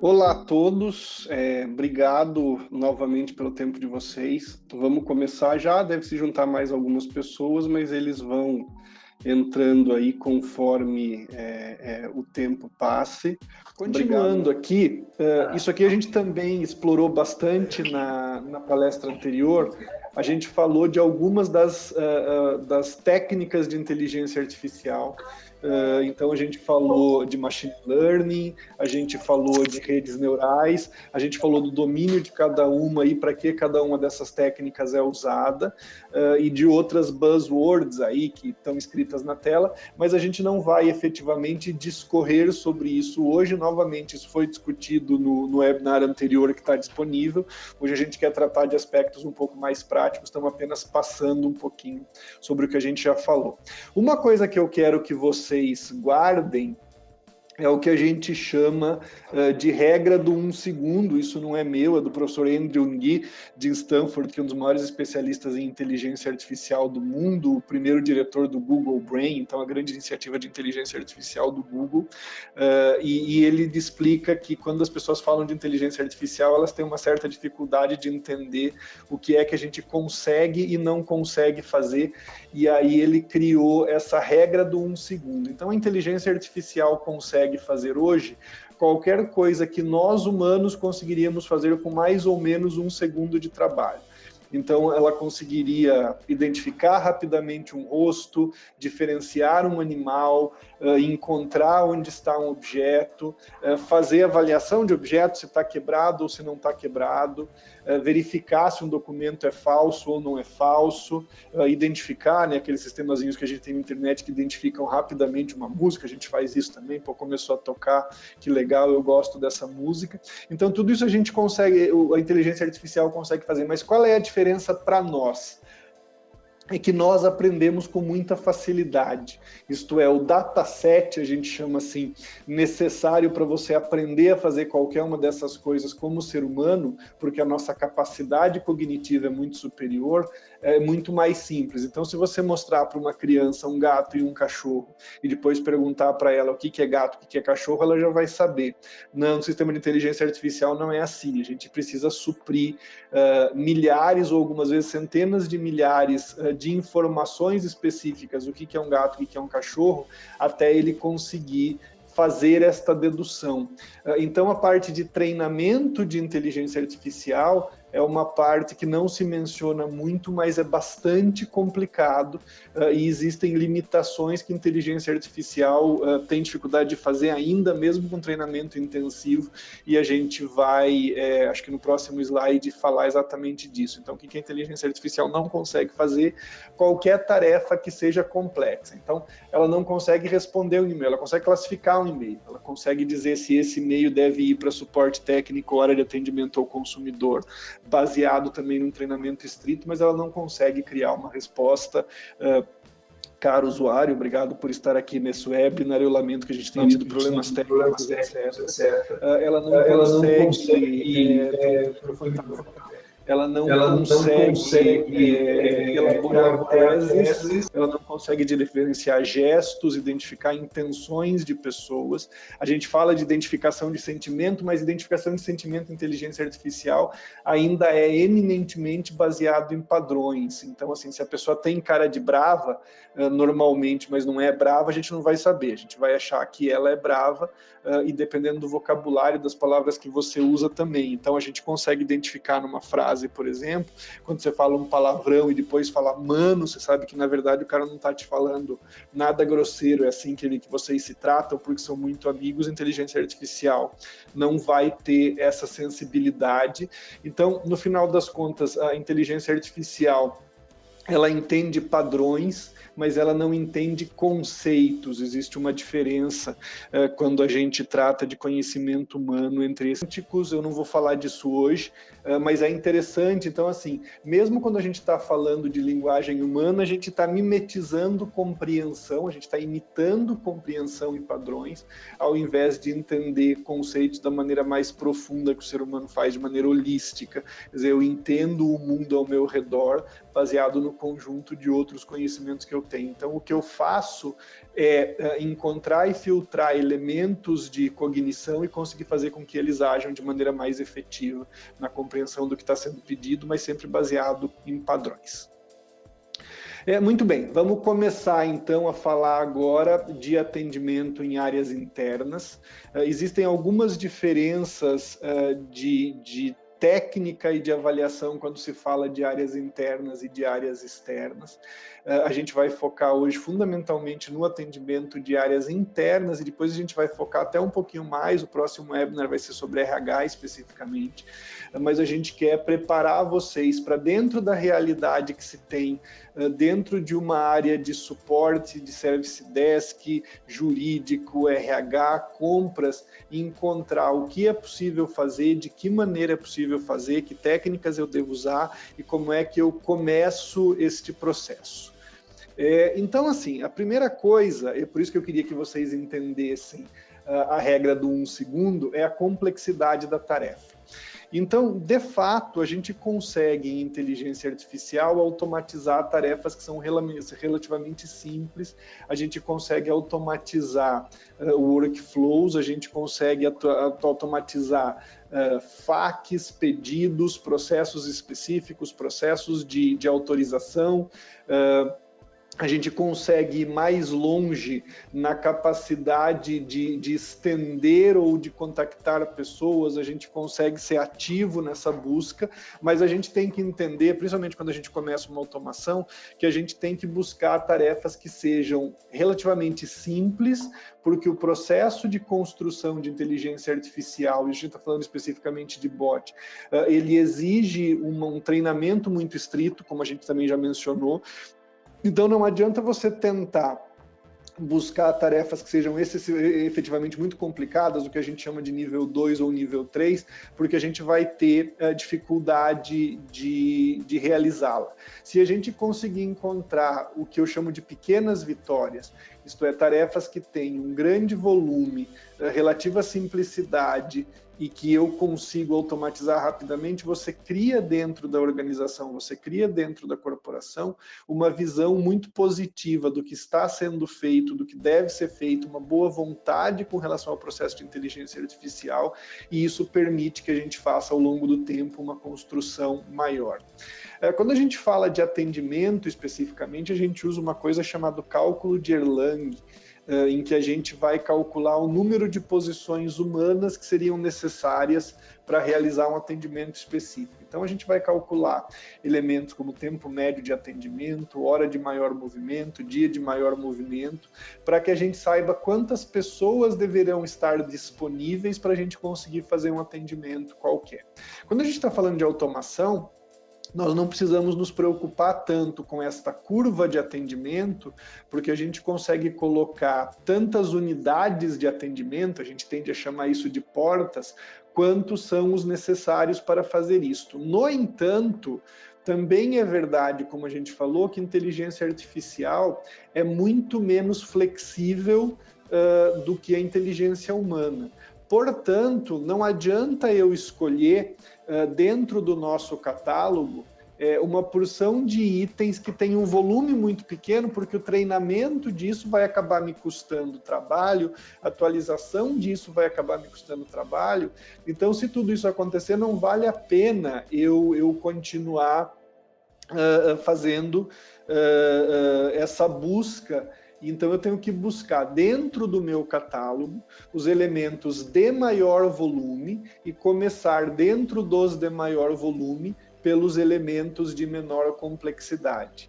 Olá a todos, obrigado novamente pelo tempo de vocês. Vamos começar já, deve se juntar mais algumas pessoas, mas eles vão entrando aí conforme o tempo passe. Continuando aqui, isso aqui a gente também explorou bastante na palestra anterior. A gente falou de algumas das técnicas de inteligência artificial. Então a gente falou de machine learning, a gente falou de redes neurais, a gente falou do domínio de cada uma e para que cada uma dessas técnicas é usada, e de outras buzzwords aí que estão escritas na tela, mas a gente não vai efetivamente discorrer sobre isso hoje. Novamente, isso foi discutido no webinar anterior que está disponível. Hoje a gente quer tratar de aspectos um pouco mais práticos, estamos apenas passando um pouquinho sobre o que a gente já falou. Uma coisa que eu quero que vocês guardem é o que a gente chama de regra do 1 segundo. Isso não é meu, é do professor Andrew Ng, de Stanford, que é um dos maiores especialistas em inteligência artificial do mundo, o primeiro diretor do Google Brain, então a grande iniciativa de inteligência artificial do Google. E ele explica que quando as pessoas falam de inteligência artificial, elas têm uma certa dificuldade de entender o que é que a gente consegue e não consegue fazer, e aí ele criou essa regra do 1 segundo. Então a inteligência artificial consegue fazer hoje qualquer coisa que nós humanos conseguiríamos fazer com mais ou menos 1 segundo de trabalho. Então, ela conseguiria identificar rapidamente um rosto, diferenciar um animal, encontrar onde está um objeto, fazer avaliação de objeto, se está quebrado ou se não está quebrado, verificar se um documento é falso ou não é falso, identificar, né, aqueles sistemazinhos que a gente tem na internet que identificam rapidamente uma música. A gente faz isso também. Pô, começou a tocar, que legal, eu gosto dessa música. Então, tudo isso a gente consegue, a inteligência artificial consegue fazer. Mas qual é a diferença para nós? É que nós aprendemos com muita facilidade. Isto é, o dataset, a gente chama assim, necessário para você aprender a fazer qualquer uma dessas coisas como ser humano, porque a nossa capacidade cognitiva é muito superior, é muito mais simples. Então, se você mostrar para uma criança um gato e um cachorro, e depois perguntar para ela o que é gato, o que é cachorro, ela já vai saber. Não, no sistema de inteligência artificial não é assim. A gente precisa suprir milhares ou algumas vezes centenas de milhares de informações específicas, o que é um gato, o que é um cachorro, até ele conseguir fazer esta dedução. Então, a parte de treinamento de inteligência artificial é uma parte que não se menciona muito, mas é bastante complicado, e existem limitações que a inteligência artificial tem dificuldade de fazer ainda, mesmo com treinamento intensivo, e a gente vai, acho que no próximo slide, falar exatamente disso. Então, o que a inteligência artificial não consegue fazer? Qualquer tarefa que seja complexa. Então, ela não consegue responder um e-mail, ela consegue classificar um e-mail, ela consegue dizer se esse e-mail deve ir para suporte técnico ou área de atendimento ao consumidor, baseado também num treinamento estrito, mas ela não consegue criar uma resposta. Caro usuário, obrigado por estar aqui nesse webinar. Eu lamento que a gente tenha tido problemas técnicos, etc. Ela não consegue ela não consegue elaborar teses, ela não consegue diferenciar gestos, identificar intenções de pessoas. A gente fala de identificação de sentimento, mas identificação de sentimento em inteligência artificial ainda é eminentemente baseado em padrões. Então, assim, se a pessoa tem cara de brava, normalmente, mas não é brava, a gente não vai saber. A gente vai achar que ela é brava, e dependendo do vocabulário, das palavras que você usa também. Então, a gente consegue identificar numa frase, por exemplo, quando você fala um palavrão e depois fala mano, você sabe que na verdade o cara não está te falando nada grosseiro, é assim que vocês se tratam, porque são muito amigos. A inteligência artificial não vai ter essa sensibilidade. Então, no final das contas, a inteligência artificial, ela entende padrões, mas ela não entende conceitos. Existe uma diferença quando a gente trata de conhecimento humano entre esses. Eu não vou falar disso hoje, mas é interessante. Então, assim, mesmo quando a gente está falando de linguagem humana, a gente está mimetizando compreensão, a gente está imitando compreensão e padrões, ao invés de entender conceitos da maneira mais profunda que o ser humano faz, de maneira holística. Quer dizer, eu entendo o mundo ao meu redor baseado no conjunto de outros conhecimentos que eu eu tenho. Então, o que eu faço é encontrar e filtrar elementos de cognição e conseguir fazer com que eles ajam de maneira mais efetiva na compreensão do que está sendo pedido, mas sempre baseado em padrões. Muito bem, vamos começar então a falar agora de atendimento em áreas internas. Existem algumas diferenças de técnica e de avaliação quando se fala de áreas internas e de áreas externas. A gente vai focar hoje fundamentalmente no atendimento de áreas internas e depois a gente vai focar até um pouquinho mais, o próximo webinar vai ser sobre RH especificamente, mas a gente quer preparar vocês para dentro da realidade que se tem, dentro de uma área de suporte, de service desk, jurídico, RH, compras, encontrar o que é possível fazer, de que maneira é possível fazer, que técnicas eu devo usar e como é que eu começo este processo. Então, assim, a primeira coisa, é por isso que eu queria que vocês entendessem a regra do 1 segundo, é a complexidade da tarefa. Então, de fato, a gente consegue em inteligência artificial automatizar tarefas que são relativamente simples, a gente consegue automatizar workflows, a gente consegue automatizar FAQs, pedidos, processos específicos, processos de autorização, a gente consegue ir mais longe na capacidade de estender ou de contactar pessoas, a gente consegue ser ativo nessa busca, mas a gente tem que entender, principalmente quando a gente começa uma automação, que a gente tem que buscar tarefas que sejam relativamente simples, porque o processo de construção de inteligência artificial, e a gente está falando especificamente de bot, ele exige um treinamento muito estrito, como a gente também já mencionou. Então não adianta você tentar buscar tarefas que sejam efetivamente muito complicadas, o que a gente chama de nível 2 ou nível 3, porque a gente vai ter dificuldade de realizá-la. Se a gente conseguir encontrar o que eu chamo de pequenas vitórias, isto é, tarefas que têm um grande volume, relativa simplicidade e que eu consigo automatizar rapidamente, você cria dentro da organização, você cria dentro da corporação uma visão muito positiva do que está sendo feito, do que deve ser feito, uma boa vontade com relação ao processo de inteligência artificial, e isso permite que a gente faça ao longo do tempo uma construção maior. Quando a gente fala de atendimento especificamente, a gente usa uma coisa chamada cálculo de Erlang, em que a gente vai calcular o número de posições humanas que seriam necessárias para realizar um atendimento específico. Então a gente vai calcular elementos como tempo médio de atendimento, hora de maior movimento, dia de maior movimento, para que a gente saiba quantas pessoas deverão estar disponíveis para a gente conseguir fazer um atendimento qualquer. Quando a gente está falando de automação, nós não precisamos nos preocupar tanto com esta curva de atendimento, porque a gente consegue colocar tantas unidades de atendimento, a gente tende a chamar isso de portas, quanto são os necessários para fazer isto. No entanto, também é verdade, como a gente falou, que inteligência artificial é muito menos flexível do que a inteligência humana. Portanto, não adianta eu escolher dentro do nosso catálogo uma porção de itens que tem um volume muito pequeno, porque o treinamento disso vai acabar me custando trabalho, a atualização disso vai acabar me custando trabalho. Então, se tudo isso acontecer, não vale a pena eu continuar fazendo essa busca. Então eu tenho que buscar dentro do meu catálogo os elementos de maior volume e começar dentro dos de maior volume pelos elementos de menor complexidade.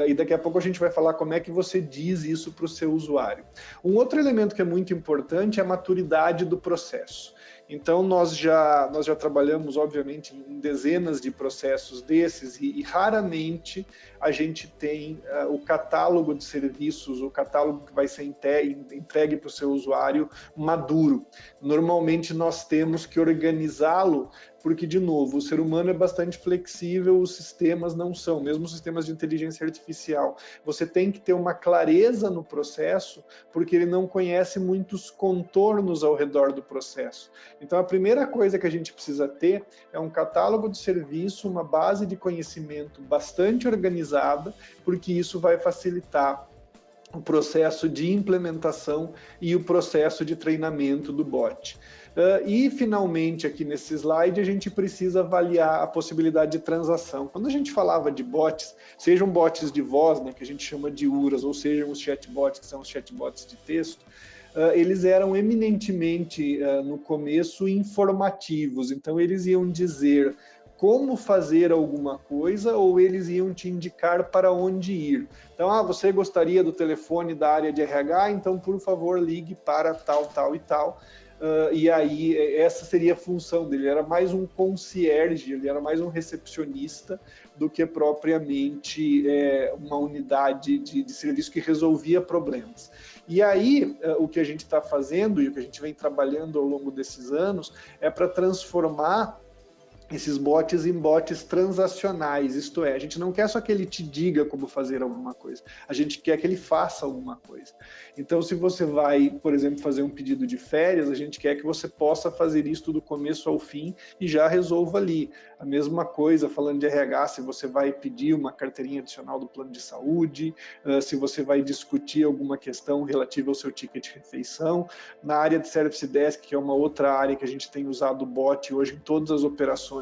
E daqui a pouco a gente vai falar como é que você diz isso para o seu usuário. Um outro elemento que é muito importante é a maturidade do processo. Então, nós já trabalhamos, obviamente, em dezenas de processos desses e raramente a gente tem o catálogo de serviços, o catálogo que vai ser entregue para o seu usuário maduro. Normalmente, nós temos que organizá-lo, porque, de novo, o ser humano é bastante flexível, os sistemas não são, mesmo os sistemas de inteligência artificial. Você tem que ter uma clareza no processo, porque ele não conhece muitos contornos ao redor do processo. Então, a primeira coisa que a gente precisa ter é um catálogo de serviço, uma base de conhecimento bastante organizada, porque isso vai facilitar o processo de implementação e o processo de treinamento do bot. E, finalmente, aqui nesse slide, a gente precisa avaliar a possibilidade de transação. Quando a gente falava de bots, sejam bots de voz, né, que a gente chama de URAs, ou sejam os chatbots, que são os chatbots de texto, eles eram eminentemente, no começo, informativos. Então, eles iam dizer como fazer alguma coisa ou eles iam te indicar para onde ir. Então, você gostaria do telefone da área de RH? Então, por favor, ligue para tal, tal e tal. E aí, essa seria a função dele. Ele era mais um concierge, ele era mais um recepcionista do que propriamente uma unidade de serviço que resolvia problemas. E aí, o que a gente está fazendo e o que a gente vem trabalhando ao longo desses anos é para transformar esses bots em bots transacionais, isto é, a gente não quer só que ele te diga como fazer alguma coisa, a gente quer que ele faça alguma coisa. Então, se você vai, por exemplo, fazer um pedido de férias, a gente quer que você possa fazer isso do começo ao fim e já resolva ali. A mesma coisa, falando de RH, se você vai pedir uma carteirinha adicional do plano de saúde, se você vai discutir alguma questão relativa ao seu ticket de refeição. Na área de Service Desk, que é uma outra área que a gente tem usado o bot hoje em todas as operações,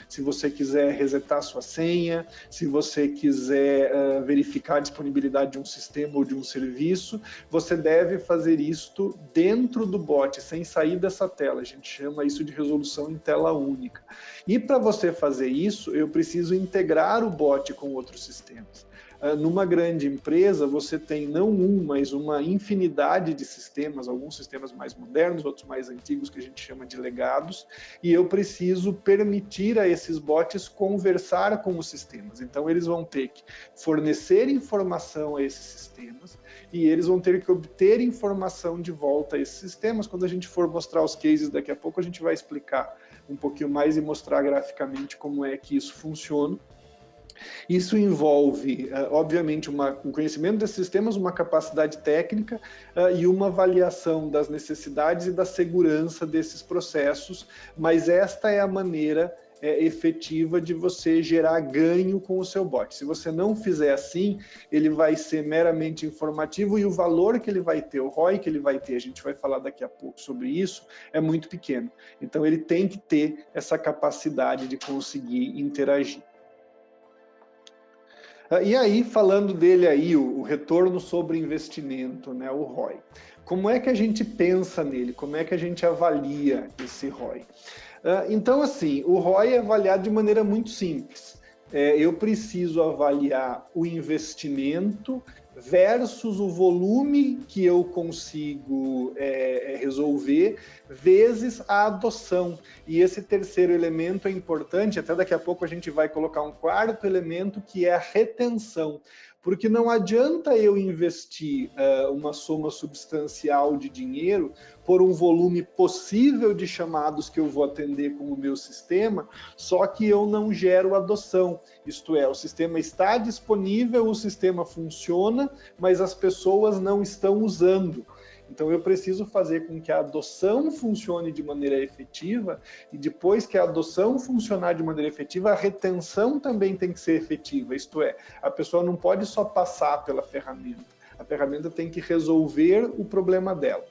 se você quiser resetar sua senha, se você quiser verificar a disponibilidade de um sistema ou de um serviço, você deve fazer isto dentro do bot, sem sair dessa tela. A gente chama isso de resolução em tela única. E para você fazer isso, eu preciso integrar o bot com outros sistemas. Numa grande empresa, você tem não um, mas uma infinidade de sistemas, alguns sistemas mais modernos, outros mais antigos, que a gente chama de legados, e eu preciso permitir a esses bots conversar com os sistemas. Então, eles vão ter que fornecer informação a esses sistemas e eles vão ter que obter informação de volta a esses sistemas. Quando a gente for mostrar os cases daqui a pouco, a gente vai explicar um pouquinho mais e mostrar graficamente como é que isso funciona. Isso envolve, obviamente, um conhecimento desses sistemas, uma capacidade técnica e uma avaliação das necessidades e da segurança desses processos, mas esta é a maneira efetiva de você gerar ganho com o seu bot. Se você não fizer assim, ele vai ser meramente informativo e o valor que ele vai ter, o ROI que ele vai ter, a gente vai falar daqui a pouco sobre isso, é muito pequeno. Então, ele tem que ter essa capacidade de conseguir interagir. E aí, falando dele aí, o retorno sobre investimento, né, o ROI. Como é que a gente pensa nele? Como é que a gente avalia esse ROI? Então, assim, o ROI é avaliado de maneira muito simples. Eu preciso avaliar o investimento versus o volume que eu consigo resolver, vezes a adoção. E esse terceiro elemento é importante, até daqui a pouco a gente vai colocar um quarto elemento, que é a retenção. Porque não adianta eu investir uma soma substancial de dinheiro por um volume possível de chamados que eu vou atender com o meu sistema, só que eu não gero adoção. Isto é, o sistema está disponível, o sistema funciona, mas as pessoas não estão usando. Então, eu preciso fazer com que a adoção funcione de maneira efetiva e depois que a adoção funcionar de maneira efetiva, a retenção também tem que ser efetiva. Isto é, a pessoa não pode só passar pela ferramenta. A ferramenta tem que resolver o problema dela.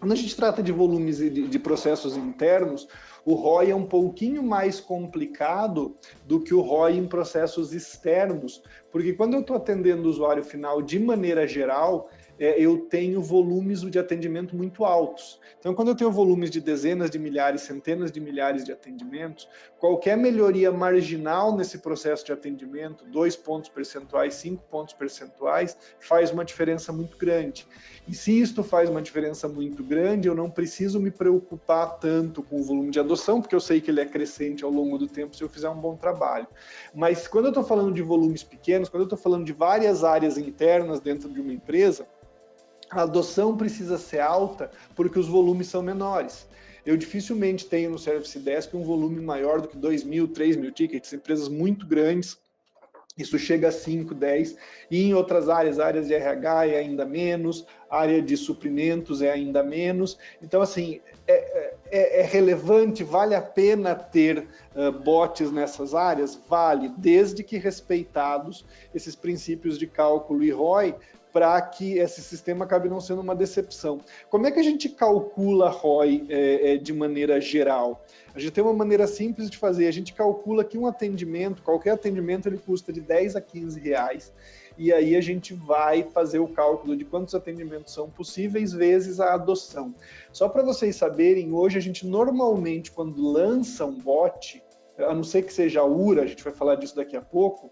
Quando a gente trata de volumes e de processos internos, o ROI é um pouquinho mais complicado do que o ROI em processos externos, porque quando eu estou atendendo o usuário final de maneira geral, eu tenho volumes de atendimento muito altos. Então, quando eu tenho volumes de dezenas de milhares, centenas de milhares de atendimentos, qualquer melhoria marginal nesse processo de atendimento, 2 pontos percentuais, 5 pontos percentuais, faz uma diferença muito grande. E se isto faz uma diferença muito grande, eu não preciso me preocupar tanto com o volume de adoção, porque eu sei que ele é crescente ao longo do tempo se eu fizer um bom trabalho. Mas quando eu estou falando de volumes pequenos, quando eu estou falando de várias áreas internas dentro de uma empresa, a adoção precisa ser alta porque os volumes são menores. Eu dificilmente tenho no Service Desk um volume maior do que 2.000, 3.000 tickets, empresas muito grandes, isso chega a 5, 10, e em outras áreas de RH é ainda menos, área de suprimentos é ainda menos. Então, assim, é relevante, vale a pena ter bots nessas áreas? Vale, desde que respeitados esses princípios de cálculo e ROI, para que esse sistema acabe não sendo uma decepção. Como é que a gente calcula ROI de maneira geral? A gente tem uma maneira simples de fazer, a gente calcula que um atendimento, qualquer atendimento, ele custa de 10 a 15 reais, e aí a gente vai fazer o cálculo de quantos atendimentos são possíveis vezes a adoção. Só para vocês saberem, hoje a gente normalmente, quando lança um bot, a não ser que seja a URA, a gente vai falar disso daqui a pouco,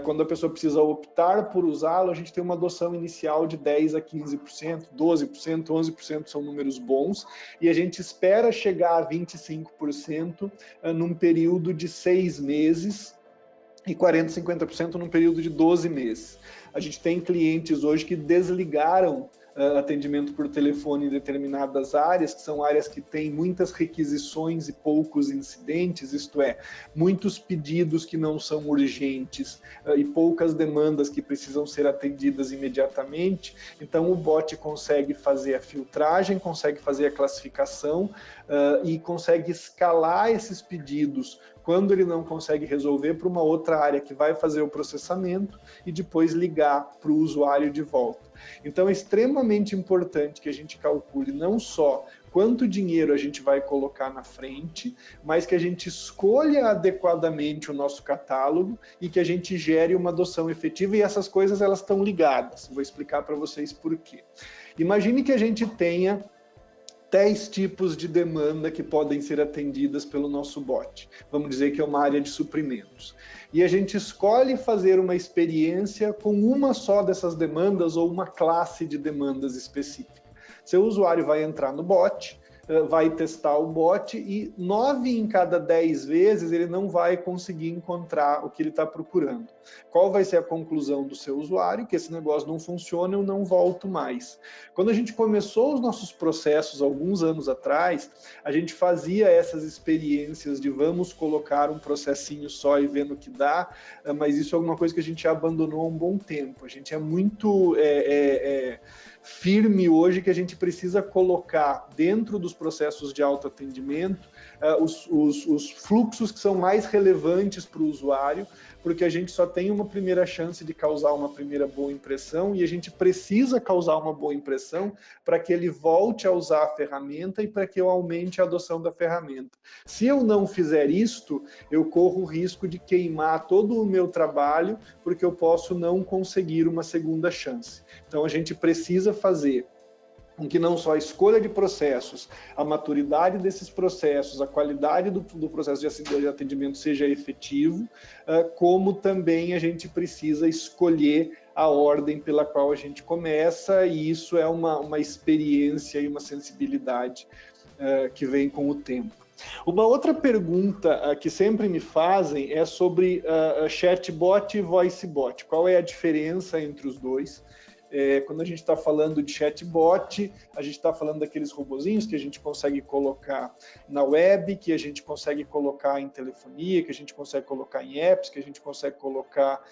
quando a pessoa precisa optar por usá-lo, a gente tem uma adoção inicial de 10% a 15%, 12%, 11% são números bons, e a gente espera chegar a 25% num período de 6 meses, e 40%, 50% num período de 12 meses. A gente tem clientes hoje que desligaram atendimento por telefone em determinadas áreas, que são áreas que têm muitas requisições e poucos incidentes, isto é, muitos pedidos que não são urgentes e poucas demandas que precisam ser atendidas imediatamente. Então o bot consegue fazer a filtragem, consegue fazer a classificação e consegue escalar esses pedidos quando ele não consegue resolver para uma outra área que vai fazer o processamento e depois ligar para o usuário de volta. Então é extremamente importante que a gente calcule não só quanto dinheiro a gente vai colocar na frente, mas que a gente escolha adequadamente o nosso catálogo e que a gente gere uma adoção efetiva, e essas coisas elas estão ligadas. Vou explicar para vocês por quê. Imagine que a gente tenha 10 tipos de demanda que podem ser atendidas pelo nosso bot. Vamos dizer que é uma área de suprimentos. E a gente escolhe fazer uma experiência com uma só dessas demandas ou uma classe de demandas específica. Seu usuário vai entrar no bot, vai testar o bot e 9 em cada 10 vezes ele não vai conseguir encontrar o que ele está procurando. Qual vai ser a conclusão do seu usuário? Que esse negócio não funciona, eu não volto mais. Quando a gente começou os nossos processos alguns anos atrás, a gente fazia essas experiências de vamos colocar um processinho só e ver no que dá, mas isso é alguma coisa que a gente abandonou há um bom tempo. A gente é muito firme hoje que a gente precisa colocar dentro dos processos de autoatendimento os fluxos que são mais relevantes para o usuário, porque a gente só tem uma primeira chance de causar uma primeira boa impressão e a gente precisa causar uma boa impressão para que ele volte a usar a ferramenta e para que eu aumente a adoção da ferramenta. Se eu não fizer isto, eu corro o risco de queimar todo o meu trabalho, porque eu posso não conseguir uma segunda chance. Então a gente precisa fazer com que não só a escolha de processos, a maturidade desses processos, a qualidade do processo de atendimento seja efetivo, como também a gente precisa escolher a ordem pela qual a gente começa, e isso é uma experiência e uma sensibilidade que vem com o tempo. Uma outra pergunta que sempre me fazem é sobre chatbot e voicebot. Qual é a diferença entre os dois? Quando a gente está falando de chatbot, a gente está falando daqueles robozinhos que a gente consegue colocar na web, que a gente consegue colocar em telefonia, que a gente consegue colocar em apps, que a gente consegue colocar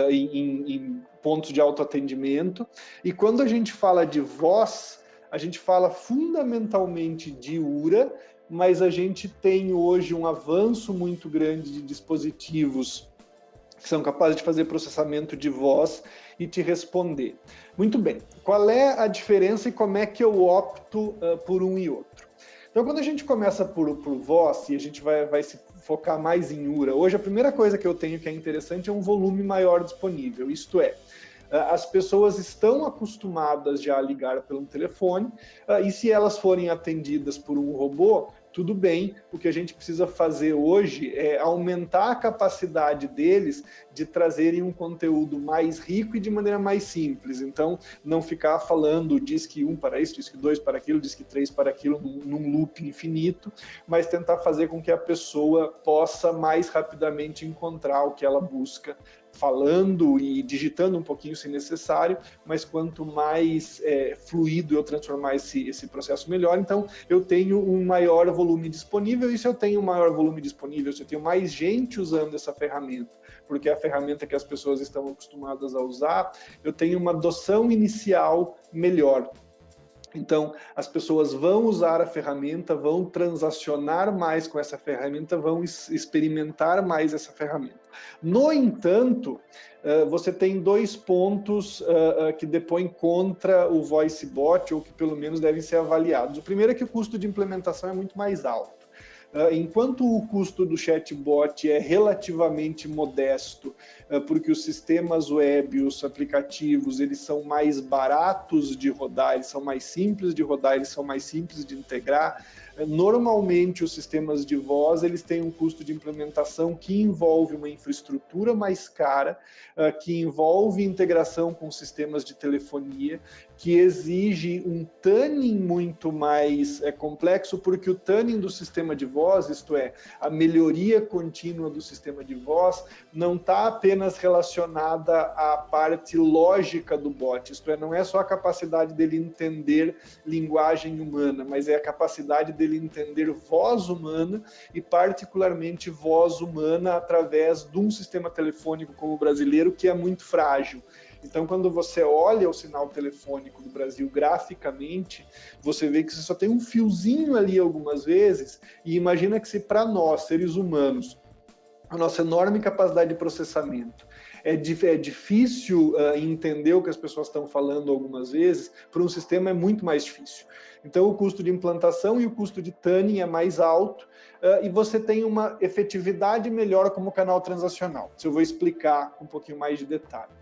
em pontos de autoatendimento. E quando a gente fala de voz, a gente fala fundamentalmente de URA, mas a gente tem hoje um avanço muito grande de dispositivos que são capazes de fazer processamento de voz e te responder. Muito bem, qual é a diferença e como é que eu opto por um e outro? Então, quando a gente começa por voz, e a gente vai se focar mais em URA, hoje a primeira coisa que eu tenho que é interessante é um volume maior disponível, isto é, as pessoas estão acostumadas já a ligar pelo telefone, e se elas forem atendidas por um robô, tudo bem, o que a gente precisa fazer hoje é aumentar a capacidade deles de trazerem um conteúdo mais rico e de maneira mais simples. Então, não ficar falando diz que 1 para isso, diz que 2 para aquilo, diz que 3 para aquilo, num loop infinito, mas tentar fazer com que a pessoa possa mais rapidamente encontrar o que ela busca, falando e digitando um pouquinho se necessário, mas quanto mais fluido eu transformar esse processo, melhor. Então, eu tenho um maior volume disponível, e se eu tenho um maior volume disponível, se eu tenho mais gente usando essa ferramenta, porque é a ferramenta que as pessoas estão acostumadas a usar, eu tenho uma adoção inicial melhor. Então, as pessoas vão usar a ferramenta, vão transacionar mais com essa ferramenta, vão experimentar mais essa ferramenta. No entanto, você tem dois pontos que depõem contra o voice bot, ou que pelo menos devem ser avaliados. O primeiro é que o custo de implementação é muito mais alto. Enquanto o custo do chatbot é relativamente modesto, porque os sistemas web, os aplicativos, eles são mais baratos de rodar, eles são mais simples de rodar, eles são mais simples de integrar. Normalmente, os sistemas de voz eles têm um custo de implementação que envolve uma infraestrutura mais cara, que envolve integração com sistemas de telefonia, que exige um tuning muito mais complexo, porque o tuning do sistema de voz, isto é, a melhoria contínua do sistema de voz, não está apenas relacionada à parte lógica do bot, isto é, não é só a capacidade dele entender linguagem humana, mas é a capacidade dele entender voz humana e particularmente voz humana através de um sistema telefônico como o brasileiro, que é muito frágil. Então, quando você olha o sinal telefônico do Brasil graficamente, você vê que você só tem um fiozinho ali algumas vezes, e imagina que se para nós, seres humanos, a nossa enorme capacidade de processamento, é difícil entender o que as pessoas estão falando algumas vezes, para um sistema é muito mais difícil. Então, o custo de implantação e o custo de tuning é mais alto, e você tem uma efetividade melhor como canal transacional. Isso eu vou explicar com um pouquinho mais de detalhe.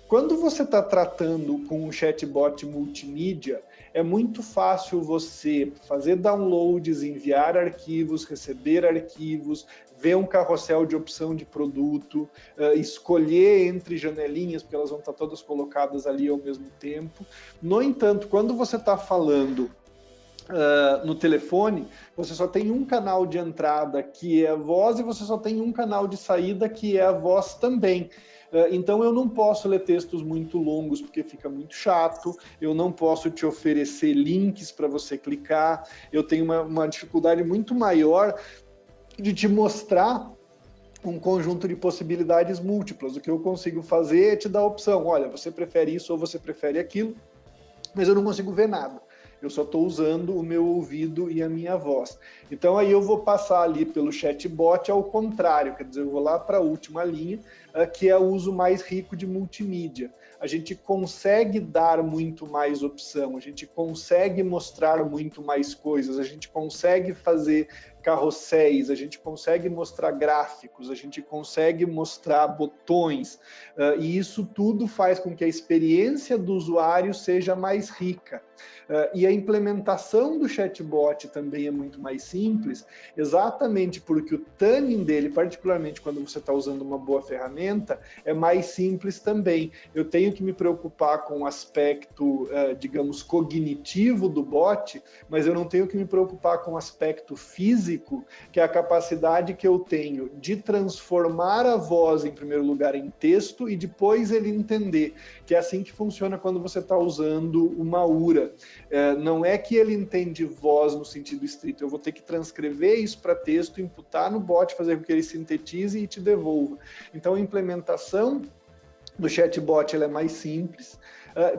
Quando você está tratando com um chatbot multimídia, é muito fácil você fazer downloads, enviar arquivos, receber arquivos, ver um carrossel de opção de produto, escolher entre janelinhas, porque elas vão estar todas colocadas ali ao mesmo tempo. No entanto, quando você está falando no telefone, você só tem um canal de entrada, que é a voz, e você só tem um canal de saída, que é a voz também. Então eu não posso ler textos muito longos porque fica muito chato, eu não posso te oferecer links para você clicar, eu tenho uma dificuldade muito maior de te mostrar um conjunto de possibilidades múltiplas. O que eu consigo fazer é te dar a opção, olha, você prefere isso ou você prefere aquilo, mas eu não consigo ver nada. Eu só estou usando o meu ouvido e a minha voz. Então aí eu vou passar ali pelo chatbot ao contrário, quer dizer, eu vou lá para a última linha, que é o uso mais rico de multimídia. A gente consegue dar muito mais opção, a gente consegue mostrar muito mais coisas, a gente consegue fazer carrosséis, a gente consegue mostrar gráficos, a gente consegue mostrar botões, e isso tudo faz com que a experiência do usuário seja mais rica. E a implementação do chatbot também é muito mais simples, exatamente porque o tuning dele, particularmente quando você está usando uma boa ferramenta, é mais simples também. Eu tenho que me preocupar com o aspecto, digamos, cognitivo do bot, mas eu não tenho que me preocupar com o aspecto físico, que é a capacidade que eu tenho de transformar a voz, em primeiro lugar, em texto e depois ele entender, que é assim que funciona quando você está usando uma URA. Não é que ele entende voz no sentido estrito, eu vou ter que transcrever isso para texto, imputar no bot, fazer com que ele sintetize e te devolva. Então a implementação do chatbot ela é mais simples,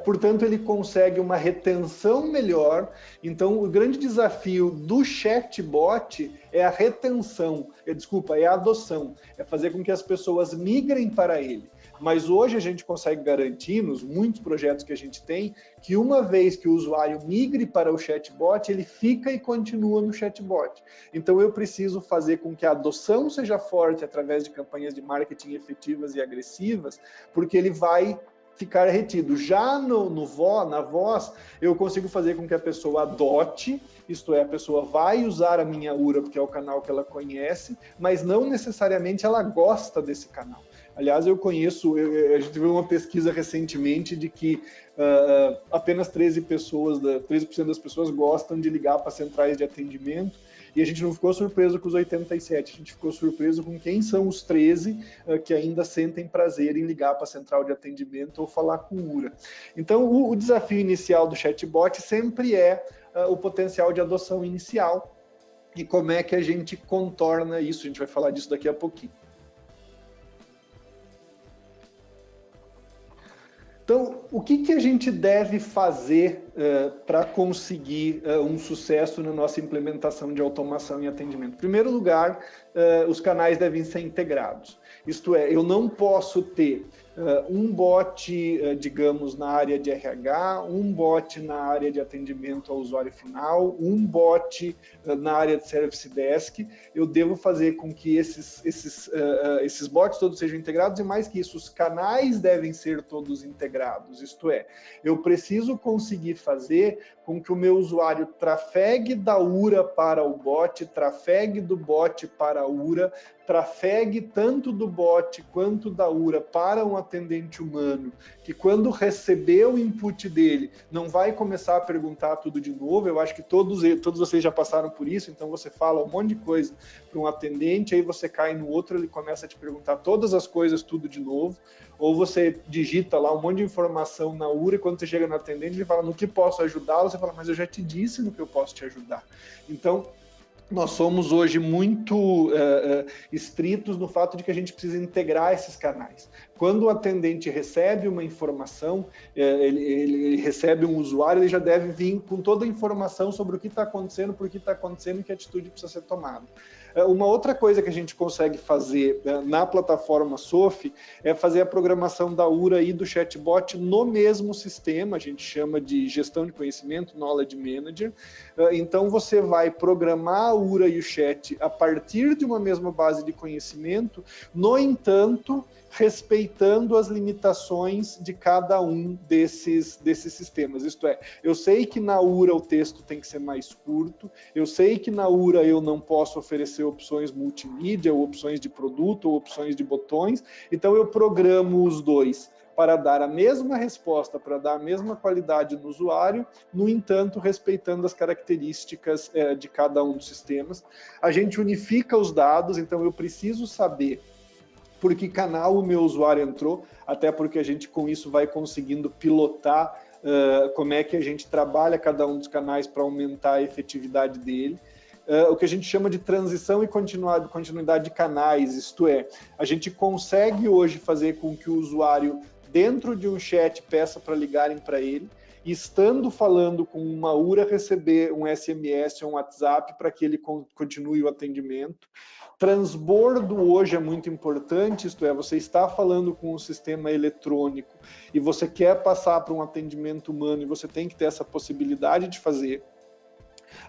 portanto ele consegue uma retenção melhor. Então o grande desafio do chatbot é a retenção, é a adoção, é fazer com que as pessoas migrem para ele. Mas hoje a gente consegue garantir, nos muitos projetos que a gente tem, que uma vez que o usuário migre para o chatbot, ele fica e continua no chatbot. Então eu preciso fazer com que a adoção seja forte através de campanhas de marketing efetivas e agressivas, porque ele vai ficar retido. Já na voz, eu consigo fazer com que a pessoa adote, isto é, a pessoa vai usar a minha URA porque é o canal que ela conhece, mas não necessariamente ela gosta desse canal. Aliás, eu conheço, a gente viu uma pesquisa recentemente de que apenas 13% das pessoas gostam de ligar para centrais de atendimento, e a gente não ficou surpreso com os 87%, a gente ficou surpreso com quem são os 13% que ainda sentem prazer em ligar para a central de atendimento ou falar com URA. Então, o desafio inicial do chatbot sempre é o potencial de adoção inicial, e como é que a gente contorna isso, a gente vai falar disso daqui a pouquinho. Então, o que a gente deve fazer para conseguir um sucesso na nossa implementação de automação e atendimento? Em primeiro lugar, os canais devem ser integrados. Isto é, eu não posso ter um bot, digamos, na área de RH, um bot na área de atendimento ao usuário final, um bot na área de Service Desk. Eu devo fazer com que esses bots todos sejam integrados e, mais que isso, os canais devem ser todos integrados. Isto é, eu preciso conseguir fazer com que o meu usuário trafegue da URA para o bot, trafegue do bot para a URA, trafegue tanto do bot quanto da URA para um atendente humano, que quando receber o input dele, não vai começar a perguntar tudo de novo. Eu acho que todos vocês já passaram por isso, então você fala um monte de coisa para um atendente, aí você cai no outro, ele começa a te perguntar todas as coisas tudo de novo, ou você digita lá um monte de informação na URA e quando você chega no atendente, ele fala, no que posso ajudá-lo? Você fala, mas eu já te disse no que eu posso te ajudar. Então, nós somos hoje muito estritos no fato de que a gente precisa integrar esses canais. Quando o atendente recebe uma informação, ele recebe um usuário, ele já deve vir com toda a informação sobre o que está acontecendo, por que está acontecendo e que atitude precisa ser tomada. Uma outra coisa que a gente consegue fazer na plataforma SOF é fazer a programação da URA e do chatbot no mesmo sistema, a gente chama de gestão de conhecimento, Knowledge Manager. Então você vai programar a URA e o chat a partir de uma mesma base de conhecimento, no entanto, respeitando as limitações de cada um desses sistemas. Isto é, eu sei que na URA o texto tem que ser mais curto, eu sei que na URA eu não posso oferecer opções multimídia, ou opções de produto, ou opções de botões, então eu programo os dois para dar a mesma resposta, para dar a mesma qualidade no usuário, no entanto, respeitando as características de cada um dos sistemas. A gente unifica os dados, então eu preciso saber por que canal o meu usuário entrou, até porque a gente com isso vai conseguindo pilotar como é que a gente trabalha cada um dos canais para aumentar a efetividade dele. O que a gente chama de transição e continuidade de canais, isto é, a gente consegue hoje fazer com que o usuário, dentro de um chat, peça para ligarem para ele, e estando falando com uma URA, receber um SMS ou um WhatsApp para que ele continue o atendimento. Transbordo hoje é muito importante, isto é, você está falando com um sistema eletrônico e você quer passar para um atendimento humano e você tem que ter essa possibilidade de fazer.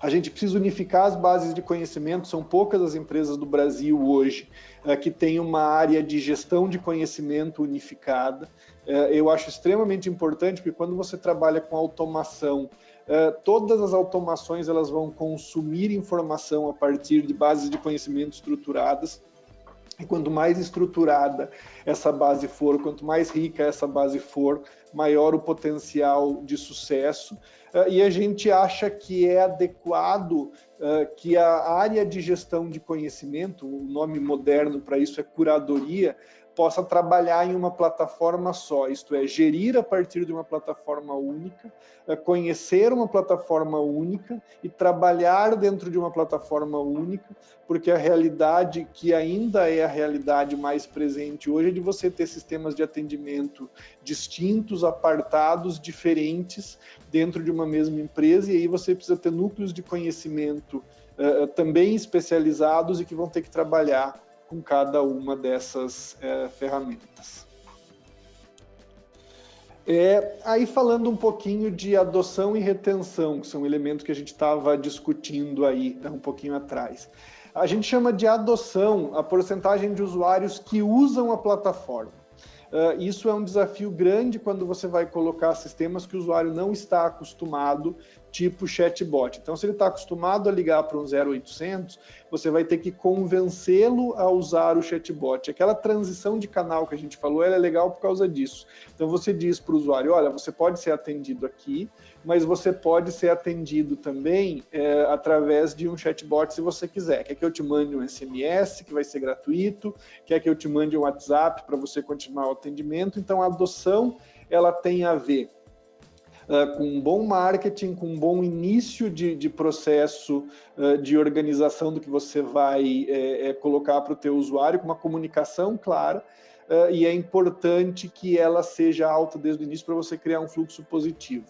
A gente precisa unificar as bases de conhecimento, são poucas as empresas do Brasil hoje que têm uma área de gestão de conhecimento unificada. Eu acho extremamente importante, porque quando você trabalha com automação, todas as automações elas vão consumir informação a partir de bases de conhecimento estruturadas. E quanto mais estruturada essa base for, quanto mais rica essa base for, maior o potencial de sucesso. E a gente acha que é adequado que a área de gestão de conhecimento, o nome moderno para isso é curadoria, possa trabalhar em uma plataforma só, isto é, gerir a partir de uma plataforma única, conhecer uma plataforma única e trabalhar dentro de uma plataforma única, porque a realidade que ainda é a realidade mais presente hoje é de você ter sistemas de atendimento distintos, apartados, diferentes dentro de uma mesma empresa, e aí você precisa ter núcleos de conhecimento também especializados e que vão ter que trabalhar com cada uma dessas ferramentas. Aí falando um pouquinho de adoção e retenção, que são elementos que a gente estava discutindo aí um pouquinho atrás. A gente chama de adoção a porcentagem de usuários que usam a plataforma. Isso é um desafio grande quando você vai colocar sistemas que o usuário não está acostumado, tipo chatbot. Então, se ele está acostumado a ligar para um 0800, você vai ter que convencê-lo a usar o chatbot. Aquela transição de canal que a gente falou, ela é legal por causa disso. Então, você diz para o usuário, olha, você pode ser atendido aqui, mas você pode ser atendido também através de um chatbot se você quiser. Quer que eu te mande um SMS, que vai ser gratuito? Quer que eu te mande um WhatsApp para você continuar o atendimento? Então, a adoção, ela tem a ver com um bom marketing, com um bom início de processo de organização do que você vai colocar para o teu usuário, com uma comunicação clara. e é importante que ela seja alta desde o início para você criar um fluxo positivo.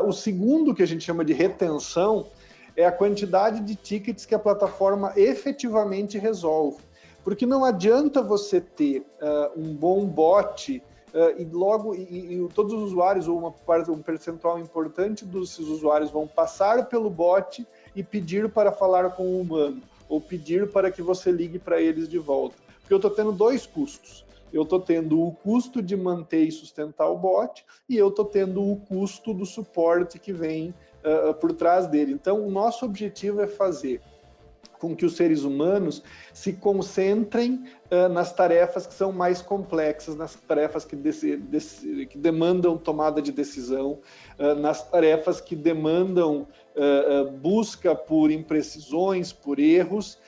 O segundo, que a gente chama de retenção, é a quantidade de tickets que a plataforma efetivamente resolve. Porque não adianta você ter um bom bot e todos os usuários, ou um percentual importante desses usuários vão passar pelo bot e pedir para falar com o humano, ou pedir para que você ligue para eles de volta. Porque eu estou tendo dois custos. Eu estou tendo o custo de manter e sustentar o bot, e eu estou tendo o custo do suporte que vem por trás dele. Então, o nosso objetivo é fazer com que os seres humanos se concentrem nas tarefas que são mais complexas, nas tarefas que demandam tomada de decisão, nas tarefas que demandam busca por imprecisões, por erros,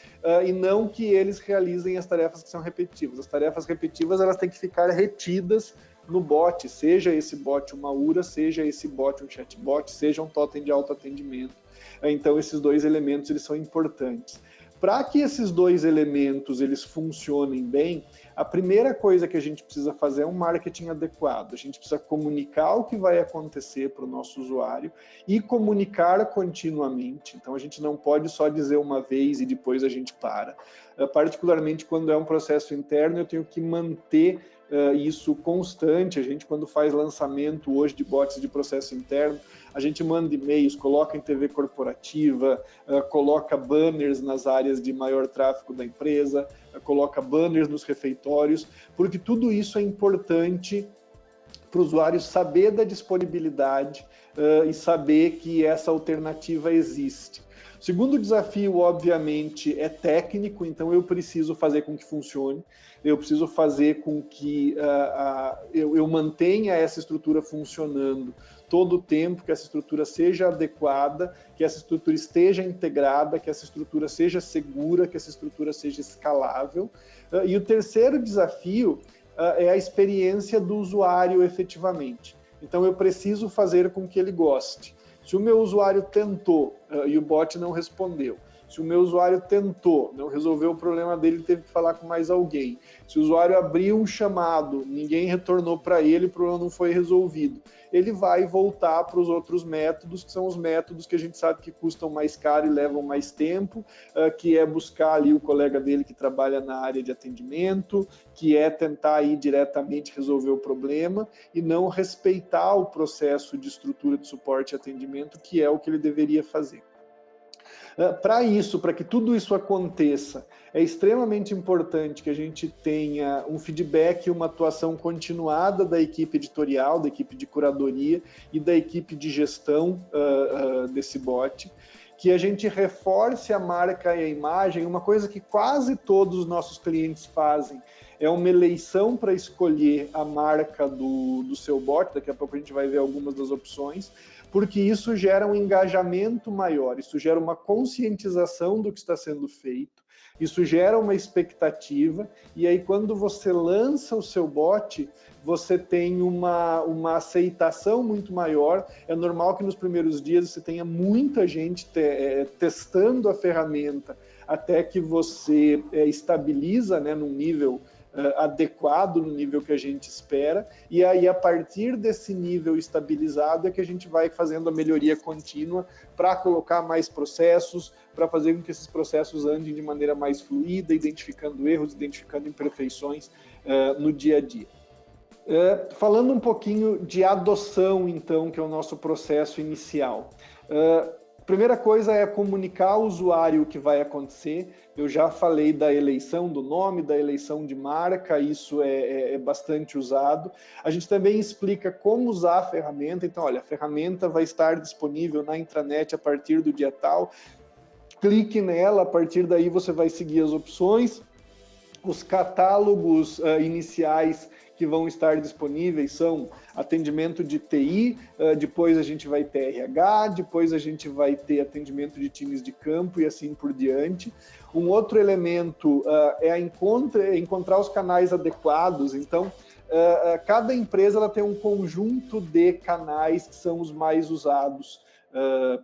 e não que eles realizem as tarefas que são repetitivas. As tarefas repetitivas, elas têm que ficar retidas no bot, seja esse bot uma URA, seja esse bot um chatbot, seja um totem de autoatendimento. Então, esses dois elementos, eles são importantes. Para que esses dois elementos eles funcionem bem, a primeira coisa que a gente precisa fazer é um marketing adequado. A gente precisa comunicar o que vai acontecer para o nosso usuário e comunicar continuamente. Então, a gente não pode só dizer uma vez e depois a gente para. Particularmente quando é um processo interno, eu tenho que manter isso constante. A gente, quando faz lançamento hoje de bots de processo interno, a gente manda e-mails, coloca em TV corporativa, coloca banners nas áreas de maior tráfego da empresa, coloca banners nos refeitórios, porque tudo isso é importante para o usuário saber da disponibilidade e saber que essa alternativa existe. O segundo desafio, obviamente, é técnico, então eu preciso fazer com que funcione, eu preciso fazer com que eu mantenha essa estrutura funcionando todo o tempo, que essa estrutura seja adequada, que essa estrutura esteja integrada, que essa estrutura seja segura, que essa estrutura seja escalável. E o terceiro desafio é a experiência do usuário efetivamente. Então eu preciso fazer com que ele goste. Se o meu usuário tentou e o bot não respondeu, se o meu usuário tentou, não resolveu o problema dele, teve que falar com mais alguém. Se o usuário abriu um chamado, ninguém retornou para ele, o problema não foi resolvido. Ele vai voltar para os outros métodos, que são os métodos que a gente sabe que custam mais caro e levam mais tempo, que é buscar ali o colega dele que trabalha na área de atendimento, que é tentar ir diretamente resolver o problema e não respeitar o processo de estrutura de suporte e atendimento, que é o que ele deveria fazer. Para isso, para que tudo isso aconteça, é extremamente importante que a gente tenha um feedback e uma atuação continuada da equipe editorial, da equipe de curadoria e da equipe de gestão desse bot, que a gente reforce a marca e a imagem. Uma coisa que quase todos os nossos clientes fazem é uma eleição para escolher a marca do seu bot. Daqui a pouco a gente vai ver algumas das opções, porque isso gera um engajamento maior, isso gera uma conscientização do que está sendo feito, isso gera uma expectativa, e aí quando você lança o seu bot, você tem uma aceitação muito maior. É normal que nos primeiros dias você tenha muita gente testando a ferramenta até que você estabiliza, né, num nível adequado, no nível que a gente espera, e aí a partir desse nível estabilizado é que a gente vai fazendo a melhoria contínua para colocar mais processos, para fazer com que esses processos andem de maneira mais fluida, identificando erros, identificando imperfeições no dia a dia. Falando um pouquinho de adoção, então, que é o nosso processo inicial. Primeira coisa é comunicar ao usuário o que vai acontecer. Eu já falei da eleição do nome, da eleição de marca, isso é bastante usado. A gente também explica como usar a ferramenta. Então, olha, a ferramenta vai estar disponível na intranet a partir do dia tal. Clique nela, a partir daí você vai seguir as opções. Os catálogos iniciais que vão estar disponíveis são atendimento de TI, depois a gente vai ter RH, depois a gente vai ter atendimento de times de campo e assim por diante. Um outro elemento é encontrar os canais adequados. Então, cada empresa ela tem um conjunto de canais que são os mais usados.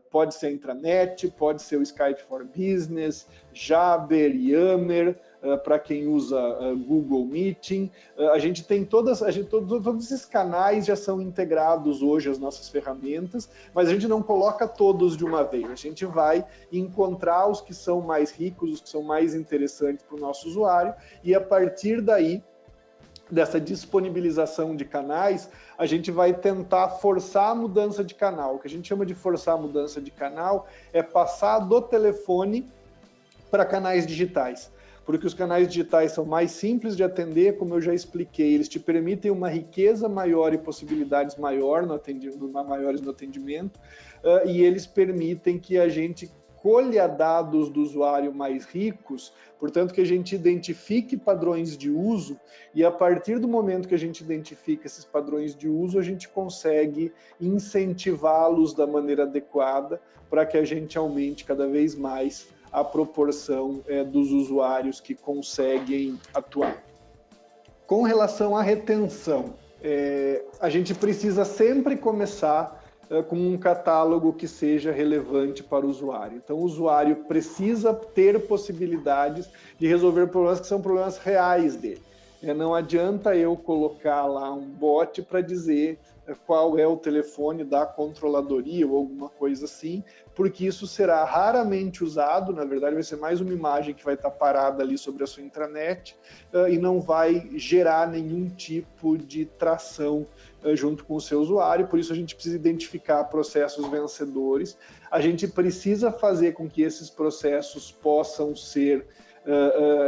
Pode ser a intranet, pode ser o Skype for Business, Jabber, Yammer, para quem usa Google Meeting. A gente tem todos esses canais já são integrados hoje às nossas ferramentas, mas a gente não coloca todos de uma vez. A gente vai encontrar os que são mais ricos, os que são mais interessantes para o nosso usuário, e a partir daí, dessa disponibilização de canais, a gente vai tentar forçar a mudança de canal. O que a gente chama de forçar a mudança de canal é passar do telefone para canais digitais, porque os canais digitais são mais simples de atender, como eu já expliquei, eles te permitem uma riqueza maior e possibilidades maiores no atendimento, e eles permitem que a gente colha dados do usuário mais ricos, portanto que a gente identifique padrões de uso, e a partir do momento que a gente identifica esses padrões de uso, a gente consegue incentivá-los da maneira adequada para que a gente aumente cada vez mais a proporção dos usuários que conseguem atuar. Com relação à retenção, a gente precisa sempre começar com um catálogo que seja relevante para o usuário. Então, o usuário precisa ter possibilidades de resolver problemas que são problemas reais dele. Não adianta eu colocar lá um bot para dizer qual é o telefone da controladoria ou alguma coisa assim, porque isso será raramente usado, na verdade vai ser mais uma imagem que vai estar parada ali sobre a sua intranet e não vai gerar nenhum tipo de tração junto com o seu usuário, por isso a gente precisa identificar processos vencedores, a gente precisa fazer com que esses processos possam ser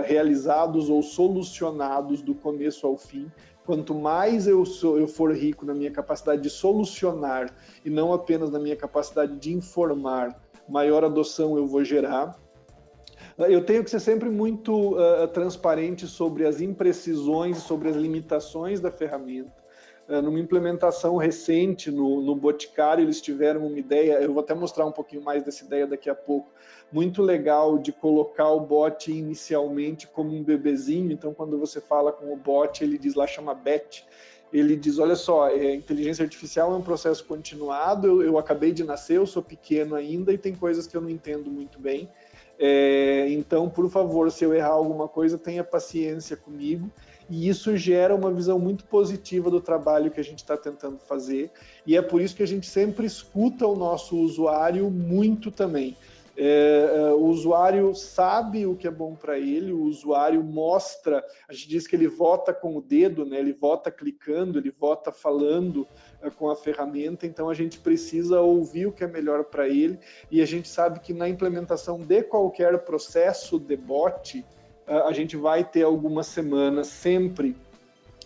realizados ou solucionados do começo ao fim. Quanto mais eu for rico na minha capacidade de solucionar e não apenas na minha capacidade de informar, maior adoção eu vou gerar. Eu tenho que ser sempre muito transparente sobre as imprecisões e sobre as limitações da ferramenta. Numa implementação recente no Boticário, eles tiveram uma ideia, eu vou até mostrar um pouquinho mais dessa ideia daqui a pouco, muito legal de colocar o bot inicialmente como um bebezinho. Então, quando você fala com o bot, ele diz lá, chama BET, ele diz, olha só, a inteligência artificial é um processo continuado, eu acabei de nascer, eu sou pequeno ainda e tem coisas que eu não entendo muito bem. Então, por favor, se eu errar alguma coisa, tenha paciência comigo. E isso gera uma visão muito positiva do trabalho que a gente está tentando fazer, e é por isso que a gente sempre escuta o nosso usuário muito também. O usuário sabe o que é bom para ele, o usuário mostra, a gente diz que ele vota com o dedo, né? Ele vota clicando, ele vota falando com a ferramenta, então a gente precisa ouvir o que é melhor para ele, e a gente sabe que na implementação de qualquer processo de bot, a gente vai ter algumas semanas sempre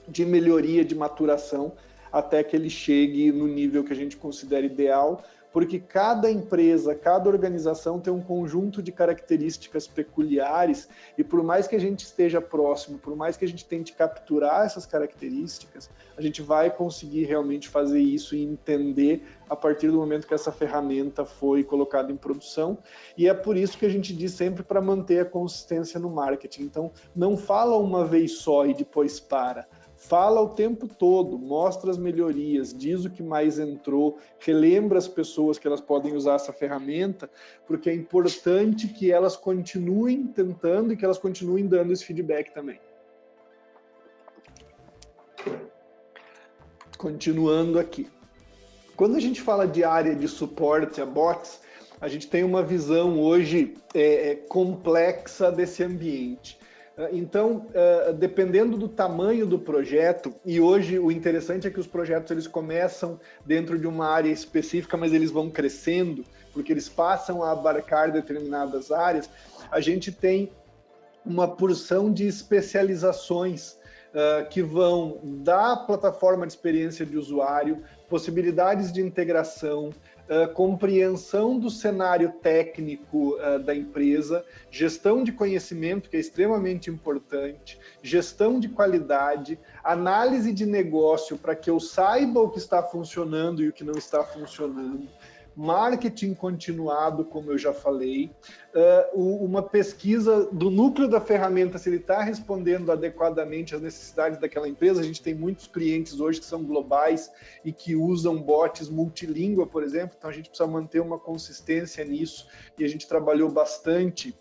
de melhoria, de maturação, até que ele chegue no nível que a gente considera ideal, porque cada empresa, cada organização tem um conjunto de características peculiares, e por mais que a gente esteja próximo, por mais que a gente tente capturar essas características, a gente vai conseguir realmente fazer isso e entender a partir do momento que essa ferramenta foi colocada em produção, e é por isso que a gente diz sempre para manter a consistência no marketing. Então, não fala uma vez só e depois para. Fala o tempo todo, mostra as melhorias, diz o que mais entrou, relembra as pessoas que elas podem usar essa ferramenta, porque é importante que elas continuem tentando e que elas continuem dando esse feedback também. Continuando aqui. Quando a gente fala de área de suporte a bots, a gente tem uma visão hoje complexa desse ambiente. Então, dependendo do tamanho do projeto, e hoje o interessante é que os projetos eles começam dentro de uma área específica, mas eles vão crescendo, porque eles passam a abarcar determinadas áreas, a gente tem uma porção de especializações que vão da plataforma de experiência de usuário, possibilidades de integração, compreensão do cenário técnico da empresa, gestão de conhecimento, que é extremamente importante, gestão de qualidade, análise de negócio para que eu saiba o que está funcionando e o que não está funcionando, marketing continuado, como eu já falei, uma pesquisa do núcleo da ferramenta, se ele está respondendo adequadamente às necessidades daquela empresa. A gente tem muitos clientes hoje que são globais e que usam bots multilíngua, por exemplo, então a gente precisa manter uma consistência nisso, e a gente trabalhou bastante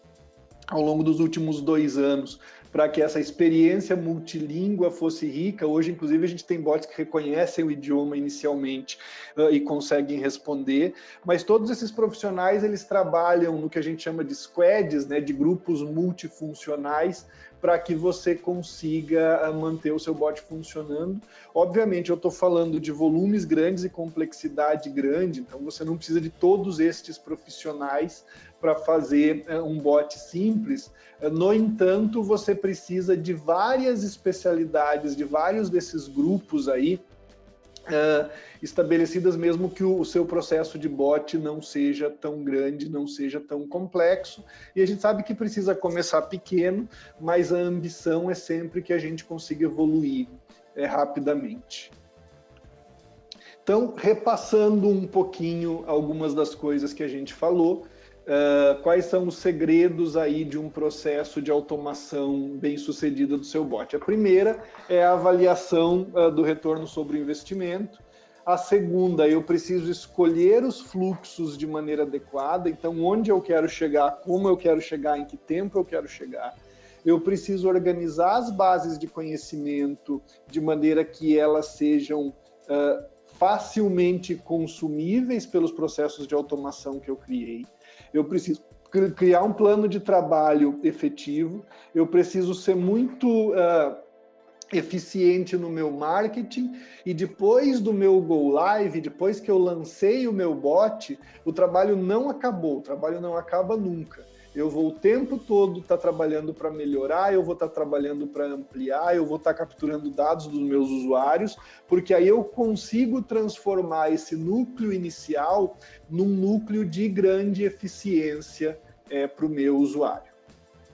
ao longo dos últimos 2 anos, para que essa experiência multilíngua fosse rica. Hoje, inclusive, a gente tem bots que reconhecem o idioma inicialmente e conseguem responder, mas todos esses profissionais, eles trabalham no que a gente chama de squads, né, de grupos multifuncionais, para que você consiga manter o seu bot funcionando. Obviamente, eu estou falando de volumes grandes e complexidade grande, então você não precisa de todos estes profissionais para fazer um bot simples. No entanto, você precisa de várias especialidades, de vários desses grupos aí, estabelecidas, mesmo que o seu processo de bot não seja tão grande, não seja tão complexo. E a gente sabe que precisa começar pequeno, mas a ambição é sempre que a gente consiga evoluir rapidamente. Então, repassando um pouquinho algumas das coisas que a gente falou, quais são os segredos aí de um processo de automação bem sucedida do seu bot? A primeira é a avaliação do retorno sobre o investimento. A segunda, eu preciso escolher os fluxos de maneira adequada, então onde eu quero chegar, como eu quero chegar, em que tempo eu quero chegar. Eu preciso organizar as bases de conhecimento de maneira que elas sejam facilmente consumíveis pelos processos de automação que eu criei. Eu preciso criar um plano de trabalho efetivo, eu preciso ser muito eficiente no meu marketing, e depois do meu go live, depois que eu lancei o meu bot, o trabalho não acabou, o trabalho não acaba nunca. Eu vou o tempo todo estar trabalhando para melhorar, eu vou estar trabalhando para ampliar, eu vou estar capturando dados dos meus usuários, porque aí eu consigo transformar esse núcleo inicial num núcleo de grande eficiência para o meu usuário.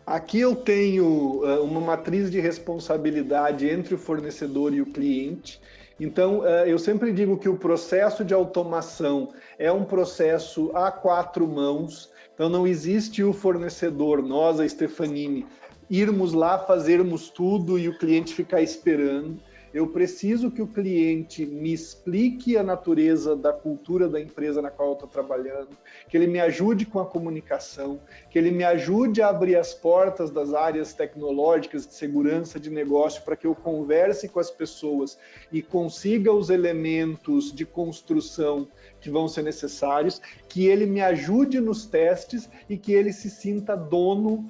Aqui eu tenho uma matriz de responsabilidade entre o fornecedor e o cliente. Então, eu sempre digo que o processo de automação é um processo a 4 mãos. Então, não existe o fornecedor, nós, a Stefanini, irmos lá, fazermos tudo e o cliente ficar esperando. Eu preciso que o cliente me explique a natureza da cultura da empresa na qual eu estou trabalhando, que ele me ajude com a comunicação, que ele me ajude a abrir as portas das áreas tecnológicas de segurança de negócio para que eu converse com as pessoas e consiga os elementos de construção que vão ser necessários, que ele me ajude nos testes e que ele se sinta dono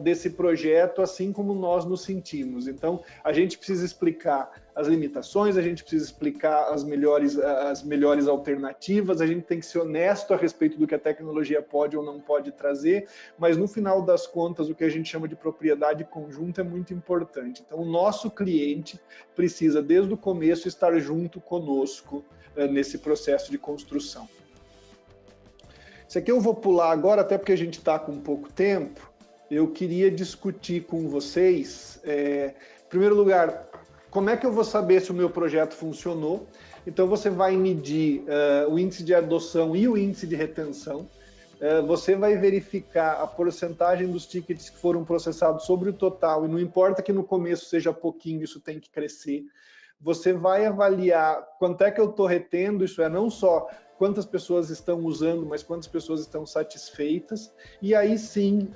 desse projeto, assim como nós nos sentimos. Então, a gente precisa explicar as limitações, a gente precisa explicar as melhores alternativas, a gente tem que ser honesto a respeito do que a tecnologia pode ou não pode trazer, mas no final das contas, o que a gente chama de propriedade conjunta é muito importante. Então, o nosso cliente precisa, desde o começo, estar junto conosco nesse processo de construção. Isso aqui eu vou pular agora, até porque a gente está com pouco tempo. Eu queria discutir com vocês, em primeiro lugar, como é que eu vou saber se o meu projeto funcionou? Então, você vai medir o índice de adoção e o índice de retenção. Você vai verificar a porcentagem dos tickets que foram processados sobre o total, e não importa que no começo seja pouquinho, isso tem que crescer. Você vai avaliar quanto é que eu estou retendo, isso é, não só quantas pessoas estão usando, mas quantas pessoas estão satisfeitas. E aí sim,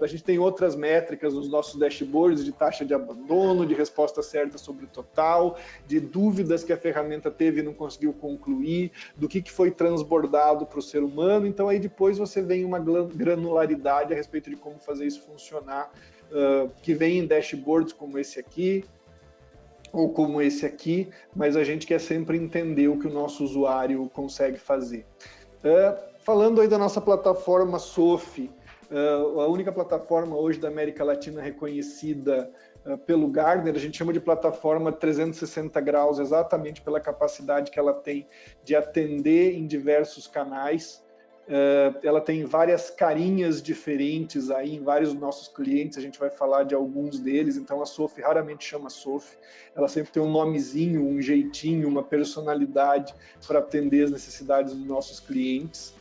a gente tem outras métricas nos nossos dashboards de taxa de abandono, de resposta certa sobre o total, de dúvidas que a ferramenta teve e não conseguiu concluir, do que foi transbordado para o ser humano. Então aí depois você vem uma granularidade a respeito de como fazer isso funcionar, que vem em dashboards como esse aqui, ou como esse aqui, mas a gente quer sempre entender o que o nosso usuário consegue fazer. Falando aí da nossa plataforma SOFI, a única plataforma hoje da América Latina reconhecida pelo Gartner, a gente chama de plataforma 360 graus, exatamente pela capacidade que ela tem de atender em diversos canais. Ela tem várias carinhas diferentes aí em vários dos nossos clientes, a gente vai falar de alguns deles, então a SOFI raramente chama SOFI, ela sempre tem um nomezinho, um jeitinho, uma personalidade para atender as necessidades dos nossos clientes.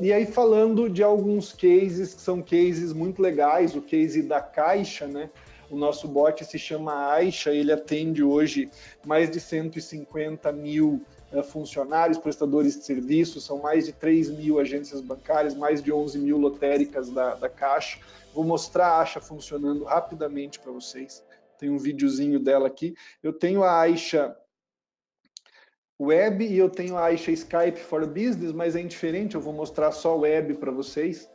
E aí falando de alguns cases que são cases muito legais, o case da Caixa, né? O nosso bot se chama Aisha, ele atende hoje mais de 150 mil funcionários, prestadores de serviços, são mais de 3 mil agências bancárias, mais de 11 mil lotéricas da Caixa. Vou mostrar a Aixa funcionando rapidamente para vocês. Tem um videozinho dela aqui. Eu tenho a Aixa Web e eu tenho a Aixa Skype for Business, mas é indiferente, eu vou mostrar só web para vocês.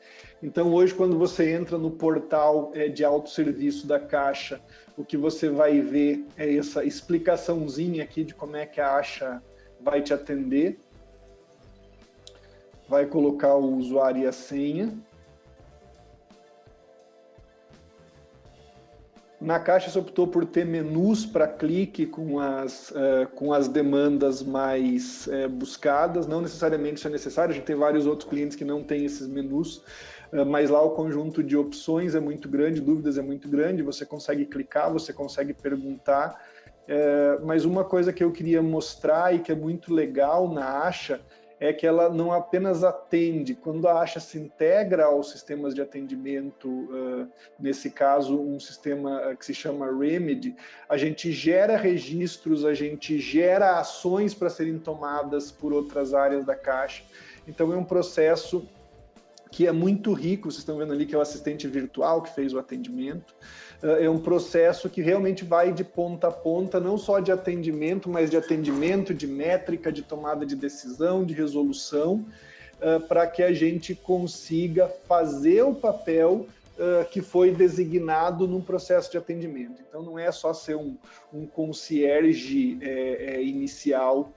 Então hoje, quando você entra no portal de autosserviço da Caixa, o que você vai ver é essa explicaçãozinha aqui de como é que a Aixa vai te atender. Vai colocar o usuário e a senha. Na Caixa você optou por ter menus para clique com as demandas mais buscadas, não necessariamente isso é necessário, a gente tem vários outros clientes que não têm esses menus, mas lá o conjunto de opções é muito grande, dúvidas é muito grande, você consegue clicar, você consegue perguntar, mas uma coisa que eu queria mostrar e que é muito legal na Aixa é que ela não apenas atende, quando a Aixa se integra aos sistemas de atendimento, nesse caso um sistema que se chama Remedy, a gente gera registros, a gente gera ações para serem tomadas por outras áreas da Caixa. Então é um processo que é muito rico, vocês estão vendo ali que é o assistente virtual que fez o atendimento, é um processo que realmente vai de ponta a ponta, não só de atendimento, mas de atendimento, de métrica, de tomada de decisão, de resolução, para que a gente consiga fazer o papel que foi designado no processo de atendimento. Então não é só ser um concierge inicial,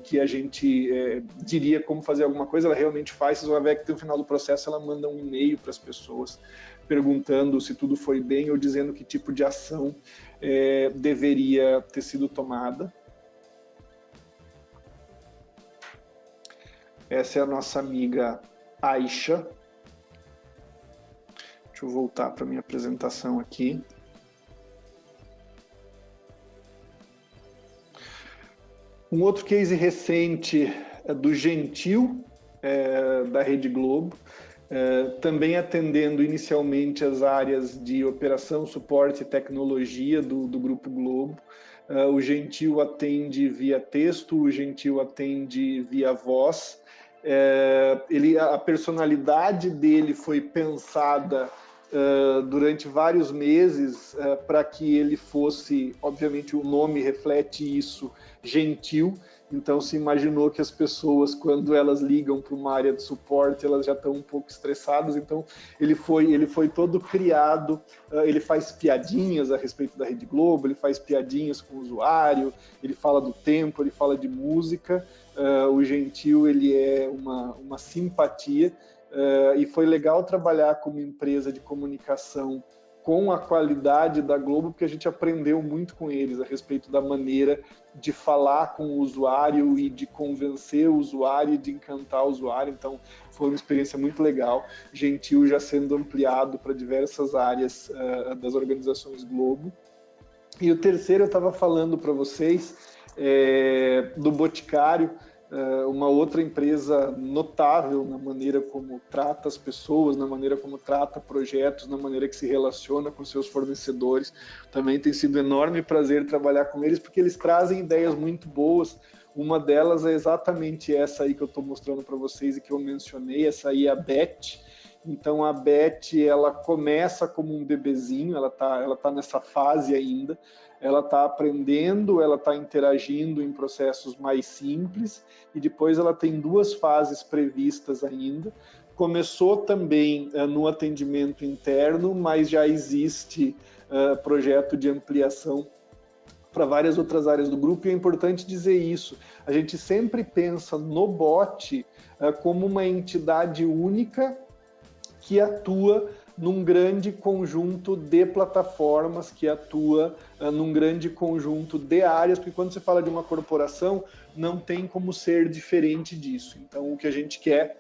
que a gente diria como fazer alguma coisa, ela realmente faz. Vocês vão ver que no final do processo ela manda um e-mail para as pessoas perguntando se tudo foi bem ou dizendo que tipo de ação deveria ter sido tomada. Essa é a nossa amiga Aixa. Deixa eu voltar para a minha apresentação aqui. Um outro case recente é do Gentil, da Rede Globo, também atendendo inicialmente as áreas de operação, suporte e tecnologia do Grupo Globo. O Gentil atende via texto, o Gentil atende via voz. A personalidade dele foi pensada durante vários meses para que ele fosse, obviamente o nome reflete isso, gentil. Então se imaginou que as pessoas, quando elas ligam para uma área de suporte, elas já estão um pouco estressadas. Então ele foi todo criado, ele faz piadinhas a respeito da Rede Globo, ele faz piadinhas com o usuário, ele fala do tempo, ele fala de música. O Gentil, ele é uma simpatia, e foi legal trabalhar como empresa de comunicação com a qualidade da Globo, porque a gente aprendeu muito com eles a respeito da maneira de falar com o usuário e de convencer o usuário e de encantar o usuário. Então foi uma experiência muito legal. Gentil já sendo ampliado para diversas áreas das organizações Globo. E o terceiro eu estava falando para vocês do Boticário, uma outra empresa notável na maneira como trata as pessoas, na maneira como trata projetos, na maneira que se relaciona com seus fornecedores. Também tem sido um enorme prazer trabalhar com eles, porque eles trazem ideias muito boas. Uma delas é exatamente essa aí que eu estou mostrando para vocês e que eu mencionei, essa aí é a Beth. Então a Beth, ela começa como um bebezinho, ela tá nessa fase ainda, ela está aprendendo, ela está interagindo em processos mais simples, e depois ela tem 2 fases previstas ainda. Começou também no atendimento interno, mas já existe projeto de ampliação para várias outras áreas do grupo, e é importante dizer isso. A gente sempre pensa no bot como uma entidade única que atua num grande conjunto de plataformas, que atua num grande conjunto de áreas, porque quando você fala de uma corporação, não tem como ser diferente disso. Então, o que a gente quer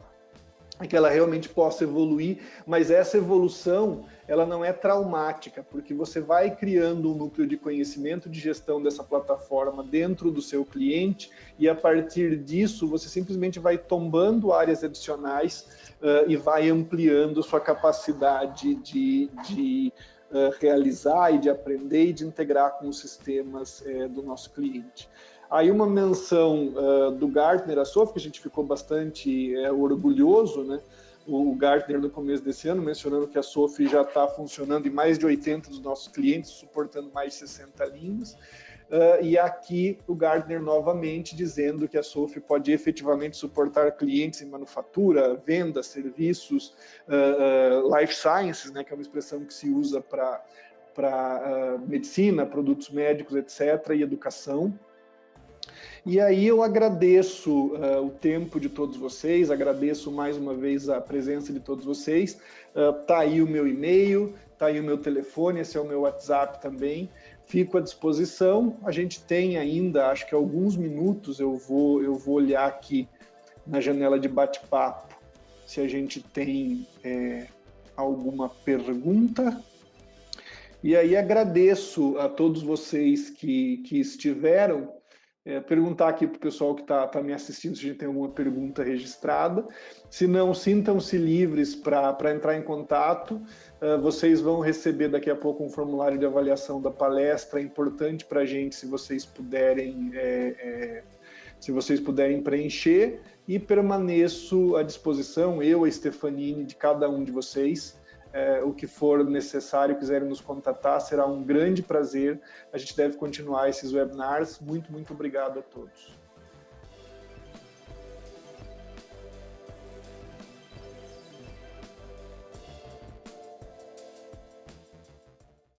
é que ela realmente possa evoluir, mas essa evolução, ela não é traumática, porque você vai criando um núcleo de conhecimento de gestão dessa plataforma dentro do seu cliente, e a partir disso você simplesmente vai tombando áreas adicionais e vai ampliando sua capacidade de realizar e de aprender e de integrar com os sistemas do nosso cliente. Aí uma menção do Gartner, a Sophie, que a gente ficou bastante orgulhoso, né? O Gartner, no começo desse ano, mencionando que a Sophie já está funcionando em mais de 80 dos nossos clientes, suportando mais de 60 línguas. E aqui o Gartner novamente dizendo que a Sophie pode efetivamente suportar clientes em manufatura, vendas, serviços, life sciences, né, que é uma expressão que se usa para medicina, produtos médicos, etc., e educação. E aí eu agradeço o tempo de todos vocês, agradeço mais uma vez a presença de todos vocês. Tá aí o meu e-mail, tá aí o meu telefone, esse é o meu WhatsApp também. Fico à disposição. A gente tem ainda, acho que alguns minutos, eu vou olhar aqui na janela de bate-papo se a gente tem alguma pergunta. E aí agradeço a todos vocês que estiveram. Perguntar aqui para o pessoal que está me assistindo se a gente tem alguma pergunta registrada. Se não, sintam-se livres para entrar em contato. Vocês vão receber daqui a pouco um formulário de avaliação da palestra. É importante para a gente se vocês puderem preencher. E permaneço à disposição, eu, a Stefanini, de cada um de vocês. O que for necessário, quiserem nos contatar, será um grande prazer. A gente deve continuar esses webinars. Muito, muito obrigado a todos.